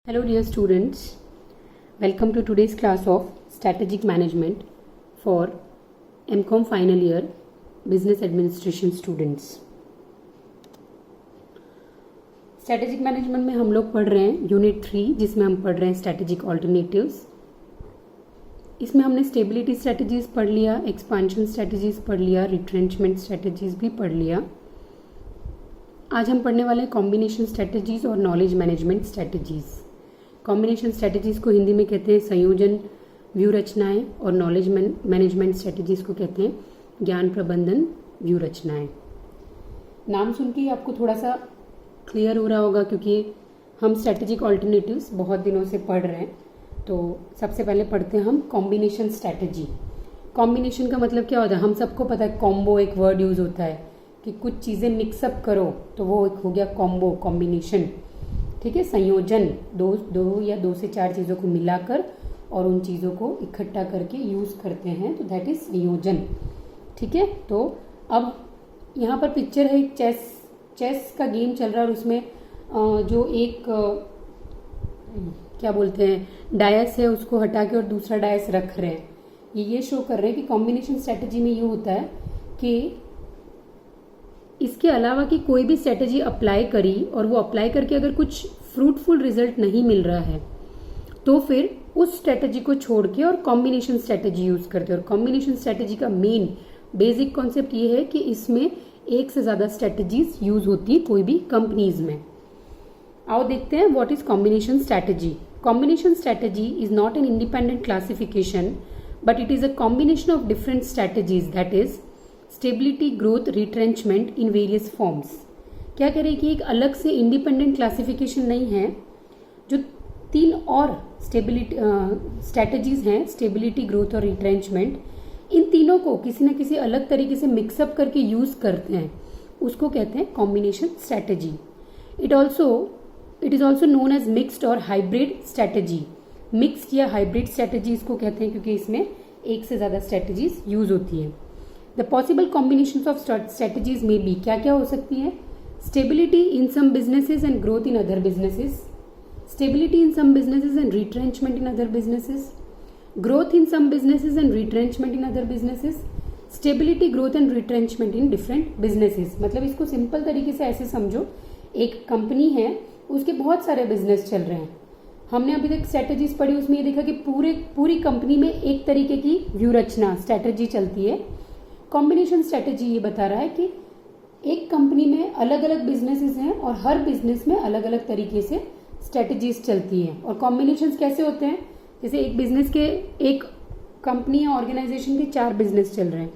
Hello dear students, welcome to today's class of Strategic Management for MCOM final year Business Administration students. Strategic Management में हम लोग पढ़ रहे हैं unit 3 जिसमें हम पढ़ रहे हैं स्ट्रैटेजिक ऑल्टरनेटिव्स. इसमें हमने स्टेबिलिटी स्ट्रैटेजीज पढ़ लिया, एक्सपांशन स्ट्रैटेजीज पढ़ लिया, रिट्रेंचमेंट स्ट्रैटेजीज भी पढ़ लिया. आज हम पढ़ने वाले हैं कॉम्बिनेशन स्ट्रैटेजीज और knowledge management strategies. Combination strategies को हिंदी में कहते हैं संयोजन व्यू रचनाएं और नॉलेज मैनेजमेंट स्ट्रैटेजीज को कहते हैं ज्ञान प्रबंधन व्यू रचनाएं. नाम सुन के आपको थोड़ा सा क्लियर हो रहा होगा क्योंकि हम स्ट्रैटेजिक ऑल्टरनेटिव्स बहुत दिनों से पढ़ रहे हैं. तो सबसे पहले पढ़ते हैं हम कॉम्बिनेशन स्ट्रैटेजी. कॉम्बिनेशन का मतलब क्या होता है? हम सबको पता है कॉम्बो एक वर्ड यूज होता है कि कुछ चीज़ें मिक्सअप करो तो वो एक हो गया कॉम्बो, कॉम्बिनेशन. ठीक है, संयोजन दो या दो से चार चीज़ों को मिलाकर और उन चीज़ों को इकट्ठा करके यूज़ करते हैं तो दैट इज संयोजन. ठीक है, तो अब यहाँ पर पिक्चर है एक चेस का गेम चल रहा है और उसमें जो एक क्या बोलते हैं डायस है उसको हटा के और दूसरा डायस रख रहे हैं. ये शो कर रहे हैं कि कॉम्बिनेशन स्ट्रैटेजी में ये होता है कि इसके अलावा कि कोई भी स्ट्रैटेजी अप्लाई करी और वो अप्लाई करके अगर कुछ फ्रूटफुल रिजल्ट नहीं मिल रहा है तो फिर उस स्ट्रैटेजी को छोड़ के और कॉम्बिनेशन स्ट्रैटेजी यूज करते हैं. और कॉम्बिनेशन स्ट्रैटेजी का मेन बेसिक कॉन्सेप्ट ये है कि इसमें एक से ज्यादा स्ट्रैटेजीज यूज होती है कोई भी कंपनीज में. आओ देखते हैं what is combination strategy. Combination strategy is not an independent classification but it is a combination of different strategies that is stability, growth, retrenchment in various forms. क्या कह रहे हैं कि एक अलग से इंडिपेंडेंट क्लासिफिकेशन नहीं है. जो तीन और स्टेबिलिटी स्ट्रैटेजीज हैं, स्टेबिलिटी, ग्रोथ और रिट्रेंचमेंट, इन तीनों को किसी न किसी अलग तरीके से मिक्सअप करके यूज करते हैं, उसको कहते हैं combination strategy. It is also known as mixed और हाइब्रिड स्ट्रैटेजी. मिक्स्ड या हाइब्रिड स्ट्रैटेजी इसको कहते हैं क्योंकि इसमें एक से ज्यादा स्ट्रैटेजीज यूज होती है. The possible combinations of strategies may be क्या क्या हो सकती है? Stability in some businesses and growth in other businesses. Stability in some businesses and retrenchment in other businesses. Growth in some businesses and retrenchment in other businesses. Stability, growth and retrenchment in different businesses. मतलब इसको simple तरीके से ऐसे समझो, एक company है उसके बहुत सारे बिजनेस चल रहे हैं. हमने अभी तक स्ट्रेटेजीज पढ़ी, उसमें ये देखा कि पूरी कंपनी में एक तरीके की व्यू रचना स्ट्रेटेजी चलती है. कॉम्बिनेशन स्ट्रैटेजी ये बता रहा है कि एक कंपनी में अलग अलग बिजनेसेस हैं और हर बिजनेस में अलग अलग तरीके से स्ट्रैटेजीज चलती हैं. और कॉम्बिनेशंस कैसे होते हैं? जैसे एक बिजनेस के, एक कंपनी या ऑर्गेनाइजेशन के 4 बिजनेस चल रहे हैं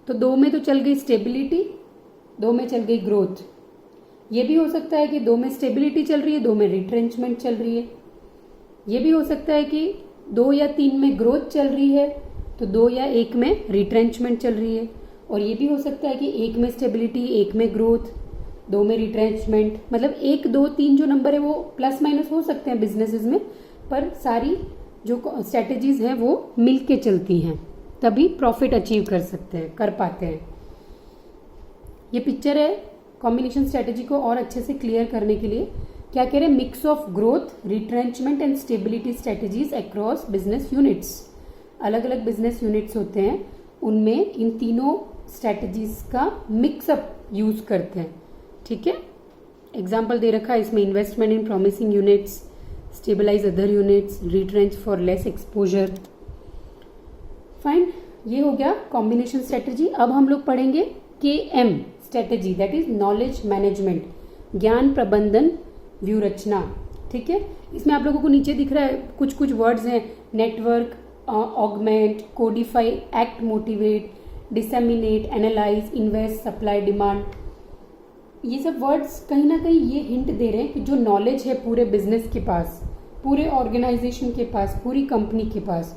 तो 2 में तो चल गई स्टेबिलिटी, 2 में चल गई ग्रोथ. ये भी हो सकता है कि 2 में स्टेबिलिटी चल रही है, 2 में रिट्रेंचमेंट चल रही है. ये भी हो सकता है कि 2 या 3 में ग्रोथ चल रही है तो 2 या 1 में रिट्रेंचमेंट चल रही है. और ये भी हो सकता है कि 1 में स्टेबिलिटी, 1 में ग्रोथ, 2 में रिट्रेंचमेंट. मतलब 1, 2, 3 जो नंबर है वो प्लस माइनस हो सकते हैं बिजनेसेस में, पर सारी जो स्ट्रैटेजीज हैं वो मिलके चलती हैं, तभी प्रॉफिट अचीव कर पाते हैं. ये पिक्चर है कॉम्बिनेशन स्ट्रैटेजी को और अच्छे से क्लियर करने के लिए. क्या कह रहे हैं? Mix of growth, retrenchment and stability strategies across business units. अलग अलग बिजनेस यूनिट्स होते हैं, उनमें इन तीनों स्ट्रैटेजीज का मिक्सअप यूज करते हैं. ठीक है, एग्जाम्पल दे रखा है इसमें: investment in promising units, stabilize other units, retrench for less exposure. Fine, ये हो गया कॉम्बिनेशन स्ट्रैटेजी. अब हम लोग पढ़ेंगे KM strategy, that is knowledge management, ज्ञान प्रबंधन व्यू रचना. ठीक है, इसमें आप लोगों को नीचे दिख रहा है कुछ वर्ड्स हैं: network, augment, Codify, act, motivate, disseminate, analyse, invest, supply, demand. ये सब वर्ड्स कहीं ना कहीं ये हिंट दे रहे हैं कि जो नॉलेज है पूरे बिजनेस के पास, पूरे ऑर्गेनाइजेशन के पास, पूरी कंपनी के पास,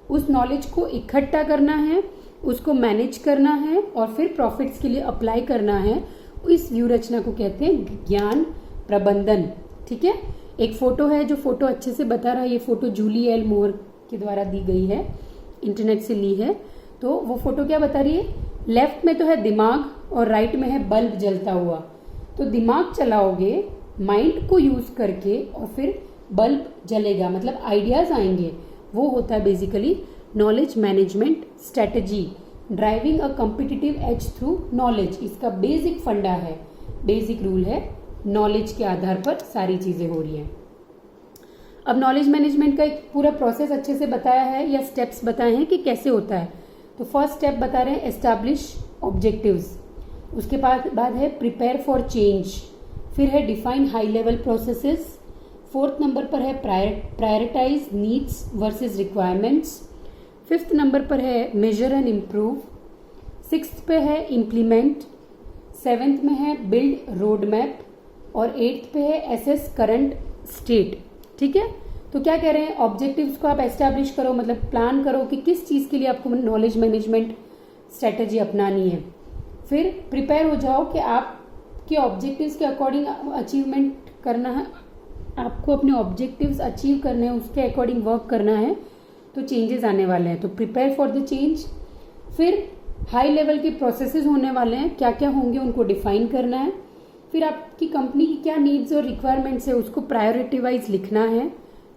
उस नॉलेज को इकट्ठा करना है, उसको मैनेज करना है और फिर प्रॉफिट्स के लिए अप्लाई करना है. इस व्यू रचना को कहते हैं ज्ञान प्रबंधन. ठीक है, एक फोटो है जो फोटो अच्छे से बता रहा है. ये फोटो जूली एल मोर के द्वारा दी गई है, इंटरनेट से ली है. तो वो फोटो क्या बता रही है? लेफ्ट में तो है दिमाग और राइट में है बल्ब जलता हुआ. तो दिमाग चलाओगे माइंड को यूज करके और फिर बल्ब जलेगा, मतलब आइडियाज आएंगे, वो होता है basically knowledge management strategy. Driving a competitive as through knowledge, इसका बेसिक फंडा है, बेसिक रूल है, नॉलेज के आधार पर सारी चीजें हो रही हैं। अब नॉलेज मैनेजमेंट का एक पूरा प्रोसेस अच्छे से बताया है या स्टेप्स बताए हैं कि कैसे होता है। तो फर्स्ट स्टेप बता रहे हैं एस्टैब्लिश ऑब्जेक्टिव्स, उसके बाद है प्रिपेयर फॉर चेंज, फिर है define high level processes, fourth number पर है prioritize needs versus requirements, fifth number पर है मेजर एंड इम्प्रूव, सिक्स्थ पे है इम्प्लीमेंट, सेवेंथ में है बिल्ड रोड मैप और एट्थ पे है एसेस करंट स्टेट। ठीक है, तो क्या कह रहे हैं, ऑब्जेक्टिव्स को आप एस्टैब्लिश करो, मतलब प्लान करो कि किस चीज के लिए आपको नॉलेज मैनेजमेंट स्ट्रेटेजी अपनानी है। फिर प्रिपेयर हो जाओ कि आपके ऑब्जेक्टिव्स के अकॉर्डिंग अचीवमेंट करना है, आपको अपने ऑब्जेक्टिव्स अचीव करने हैं, उसके अकॉर्डिंग वर्क करना है, तो चेंजेस आने वाले हैं, तो प्रिपेयर फॉर द चेंज। फिर हाई लेवल के प्रोसेसेस होने वाले हैं, क्या क्या होंगे उनको डिफाइन करना है। फिर आपकी कंपनी की क्या नीड्स और रिक्वायरमेंट्स है उसको प्रायोरिटी वाइज लिखना है,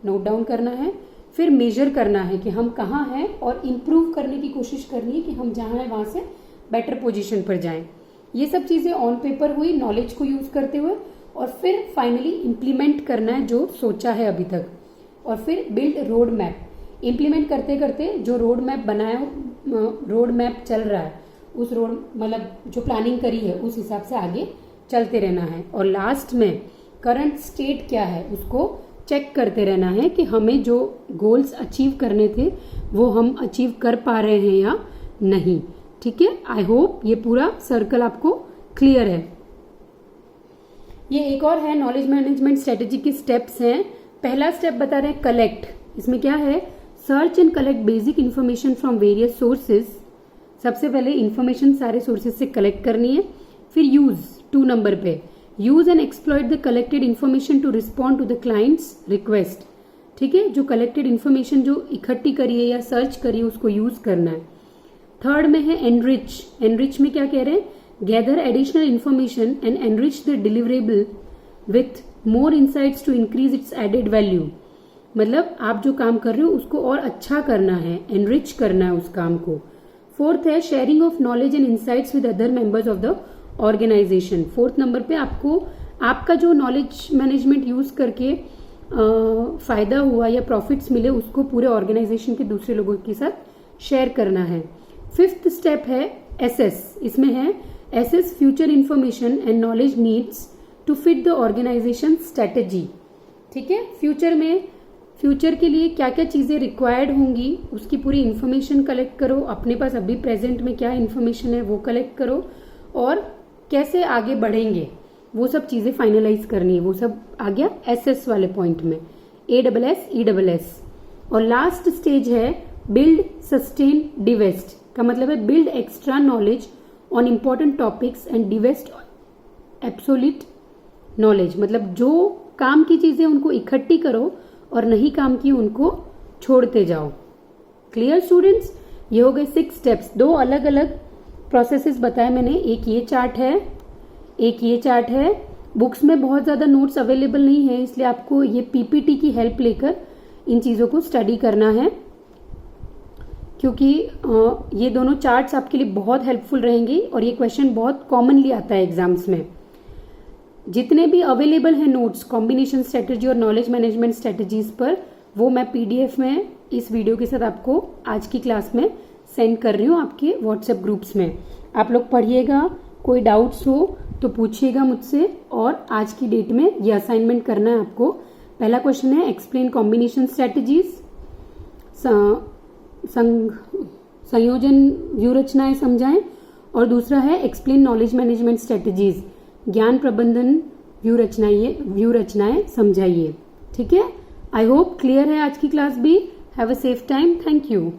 नोट डाउन करना है। फिर मेजर करना है कि हम कहाँ हैं और इम्प्रूव करने की कोशिश करनी है कि हम जहाँ हैं वहाँ से बेटर पोजीशन पर जाएं। ये सब चीज़ें ऑन पेपर हुई नॉलेज को यूज करते हुए, और फिर फाइनली इम्प्लीमेंट करना है जो सोचा है अभी तक, और फिर बिल्ड रोड मैप। इम्प्लीमेंट करते करते जो रोड मैप बनाया, रोड मैप चल रहा है, उस रोड मतलब जो प्लानिंग करी है उस हिसाब से आगे चलते रहना है, और लास्ट में करंट स्टेट क्या है उसको चेक करते रहना है कि हमें जो गोल्स अचीव करने थे वो हम अचीव कर पा रहे हैं या नहीं। ठीक है, आई होप ये पूरा सर्कल आपको क्लियर है। ये एक और है नॉलेज मैनेजमेंट स्ट्रेटेजी के स्टेप्स हैं। पहला स्टेप बता रहे हैं कलेक्ट, इसमें क्या है, search and collect basic information from various sources. सबसे पहले इन्फॉर्मेशन सारे सोर्सेज से कलेक्ट करनी है। फिर यूज, 2 नंबर पे, use and exploit the collected information to respond to the clients request. ठीक है, जो कलेक्टेड इन्फॉर्मेशन जो इकट्ठी करी है या सर्च करी है उसको यूज करना है। थर्ड में है एनरिच, एनरिच में क्या कह रहे हैं, gather additional information and enrich the deliverable with more insights to increase its added value. मतलब आप जो काम कर रहे हो उसको और अच्छा करना है, एनरिच करना है उस काम को। फोर्थ है sharing of knowledge and insights with other members of the organization. Fourth number पे आपको आपका जो नॉलेज मैनेजमेंट यूज करके फायदा हुआ या प्रॉफिट्स मिले उसको पूरे ऑर्गेनाइजेशन के दूसरे लोगों के साथ शेयर करना है। फिफ्थ स्टेप है एसेस, इसमें है assess future information and knowledge needs to fit the organization strategy. ठीक है, फ्यूचर के लिए क्या क्या चीजें रिक्वायर्ड होंगी उसकी पूरी इंफॉर्मेशन कलेक्ट करो, अपने पास अभी प्रेजेंट में क्या इंफॉर्मेशन है वो कलेक्ट करो, और कैसे आगे बढ़ेंगे वो सब चीजें फाइनलाइज करनी है। वो सब आ गया एसएस वाले पॉइंट में, ASS ESS। और लास्ट स्टेज है बिल्ड सस्टेन डिवेस्ट, का मतलब है build extra knowledge on important topics and divest absolute knowledge. मतलब जो काम की चीजें उनको इकट्ठी करो और नहीं काम की उनको छोड़ते जाओ। क्लियर स्टूडेंट्स, ये हो गए 6 स्टेप्स। 2 अलग अलग प्रोसेसेस बताए मैंने, एक ये चार्ट है, एक ये चार्ट है। बुक्स में बहुत ज्यादा नोट्स अवेलेबल नहीं है, इसलिए आपको ये PPT की हेल्प लेकर इन चीजों को स्टडी करना है, क्योंकि ये दोनों चार्ट्स आपके लिए बहुत हेल्पफुल रहेंगी और ये क्वेश्चन बहुत कॉमनली आता है एग्जाम्स में। जितने भी अवेलेबल हैं नोट्स कॉम्बिनेशन स्ट्रेटेजी और नॉलेज मैनेजमेंट स्ट्रेटेजीज पर, वो मैं PDF में इस वीडियो के साथ आपको आज की क्लास में सेंड कर रही हूँ आपके व्हाट्सएप ग्रुप्स में। आप लोग पढ़िएगा, कोई डाउट्स हो तो पूछिएगा मुझसे। और आज की डेट में ये असाइनमेंट करना है आपको। पहला क्वेश्चन है एक्सप्लेन कॉम्बिनेशन स्ट्रेटेजीज, संयोजन व्यू रचनाएं समझाएं, और दूसरा है एक्सप्लेन नॉलेज मैनेजमेंट स्ट्रेटेजीज, ज्ञान प्रबंधन व्यू रचनाएं समझाइए। ठीक है, आई होप क्लियर है आज की क्लास भी। Have a safe time, thank you.